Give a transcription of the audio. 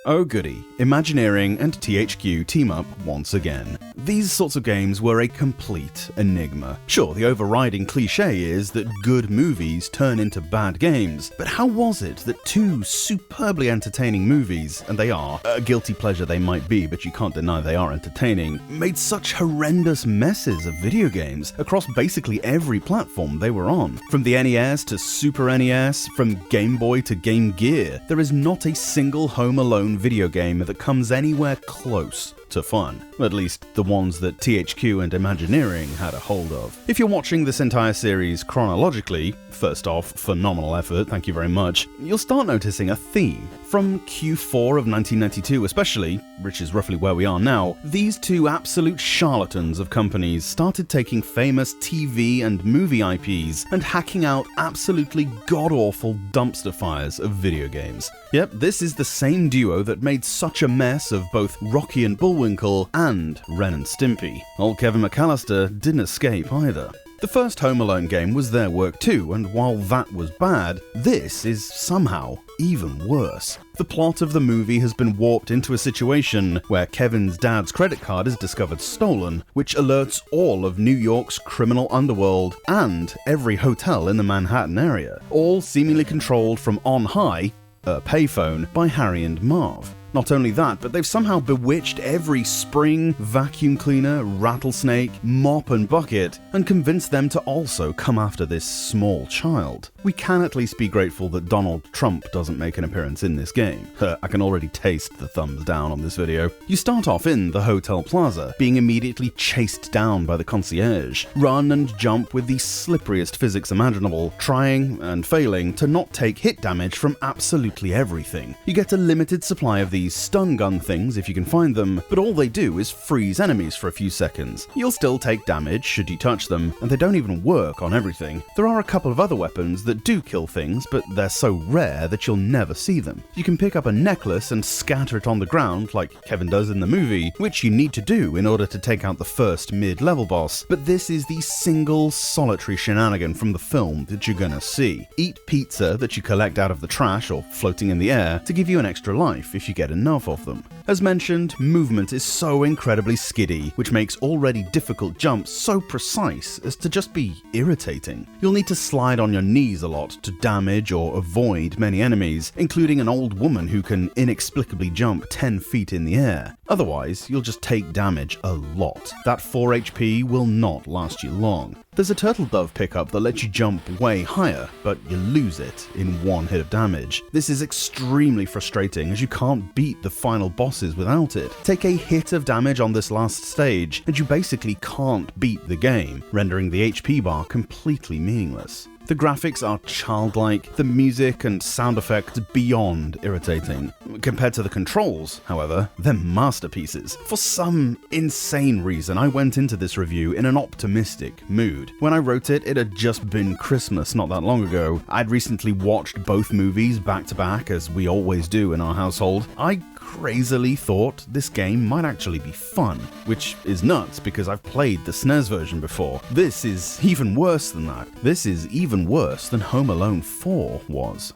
Oh goody, Imagineering and THQ team up once again. These sorts of games were a complete enigma. Sure, the overriding cliche is that good movies turn into bad games, but how was it that two superbly entertaining movies, and they are, a guilty pleasure they might be, but you can't deny they are entertaining, made such horrendous messes of video games across basically every platform they were on? From the NES to Super NES, from Game Boy to Game Gear, there is not a single Home Alone video game that comes anywhere close to fun. At least the ones that THQ and Imagineering had a hold of. If you're watching this entire series chronologically, first off, phenomenal effort, thank you very much, you'll start noticing a theme. From Q4 of 1992 especially, which is roughly where we are now, these two absolute charlatans of companies started taking famous TV and movie IPs and hacking out absolutely god-awful dumpster fires of video games. Yep, this is the same duo that made such a mess of both Rocky and Bullwinkle and Ren and Stimpy. Old Kevin McAllister didn't escape either. The first Home Alone game was their work too, and while that was bad, this is somehow even worse. The plot of the movie has been warped into a situation where Kevin's dad's credit card is discovered stolen, which alerts all of New York's criminal underworld and every hotel in the Manhattan area, all seemingly controlled from on high, a payphone, by Harry and Marv. Not only that, but they've somehow bewitched every spring, vacuum cleaner, rattlesnake, mop and bucket, and convinced them to also come after this small child. We can at least be grateful that Donald Trump doesn't make an appearance in this game. I can already taste the thumbs down on this video. You start off in the Hotel Plaza, being immediately chased down by the concierge. Run and jump with the slipperiest physics imaginable, trying and failing to not take hit damage from absolutely everything. You get a limited supply of these stun gun things if you can find them, but all they do is freeze enemies for a few seconds. You'll still take damage should you touch them, and they don't even work on everything. There are a couple of other weapons that do kill things, but they're so rare that you'll never see them. You can pick up a necklace and scatter it on the ground like Kevin does in the movie, which you need to do in order to take out the first mid-level boss, but this is the single solitary shenanigan from the film that you're gonna see. Eat pizza that you collect out of the trash or floating in the air to give you an extra life if you get enough of them. As mentioned, movement is so incredibly skiddy, which makes already difficult jumps so precise as to just be irritating. You'll need to slide on your knees a lot to damage or avoid many enemies, including an old woman who can inexplicably jump 10 feet in the air. Otherwise, you'll just take damage a lot. That 4 HP will not last you long. There's a turtle dove pickup that lets you jump way higher, but you lose it in one hit of damage. This is extremely frustrating as you can't beat the final bosses without it. Take a hit of damage on this last stage and you basically can't beat the game, rendering the HP bar completely meaningless. The graphics are childlike, the music and sound effects beyond irritating. Compared to the controls, however, they're masterpieces. For some insane reason, I went into this review in an optimistic mood. When I wrote it, it had just been Christmas not that long ago. I'd recently watched both movies back to back, as we always do in our household. I crazily thought this game might actually be fun, which is nuts because I've played the SNES version before. This is even worse than that. This is even worse than Home Alone 4 was.